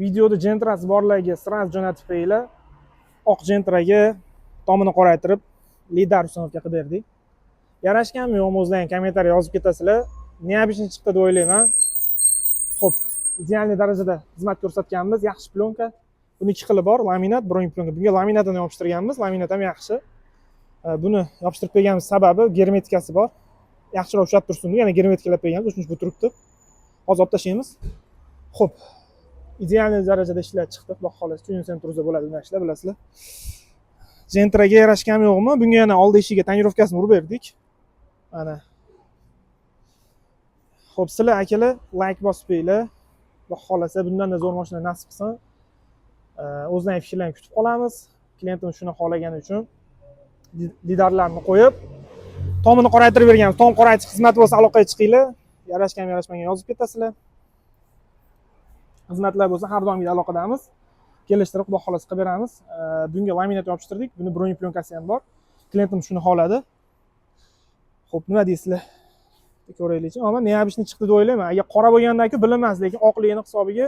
videoda jentrasi borlarga sразу jo'natib qo'yinglar. Oq jentraga tomini qoraytirib lidar uстановка qilib berdik. Yarashganmi yo'qmi o'zlaring kommentariy yozib ketasizlar. Необычный chiqdi deb o'ylayman. Xo'p, idealniy darajada xizmat ko'rsatganmiz. Yaxshi plyonka. Buni ikki xili bor, laminat, bronye plyonka. Bunga laminatdan yopishtirganmiz. Laminat ham yaxshi. Buni yopishtirib qo'yganimiz sababi germetikasi bor. Yaxshiroq ushlab tursin deb yana germetikalab qo'yganmiz. Uchinchi bu turibdi. Hozir olib tashlaymiz. Xo'p. Idealniy darajada ishlar chiqdi. Xudo xolasa, tuning sentruzda bo'ladi bunday ishlar, bilasizlar. Jentraga yarashganmi yo'qmi? Bunga yana oldi eshigiga tonirovkasini urib berdik. Mana. Xo'p, sizlar akalar like bosib qo'yinglar. Xudo xolasa, bundan-da zo'r mashina nasib qilsin. O'zlaring fikrlarni kutib qolamiz. Klientimiz shuni xohlagani uchun lidarlarni qo'yib, tomini qoraytirib berganmiz. Tom qoraytirish xizmati bo'lsa aloqaga chiqinglar. Yarashganmi, yarashmagan yozib ketasizlar. Xizmatlar bo'lsa har doimgidek aloqadamiz. Kelishtirib, xudo xolasa qilib beramiz. Bunga laminat yopishtirdik. Buni bronye plyonkasi ham bor. Klientimiz shuni xohladi. Xo'p, nima deysizlar? Ko'raylikchi. Ammo neobычный chiqdi deb o'ylayman. Agar qora bo'lgandan-ku bilinmas, lekin oqligini hisobiga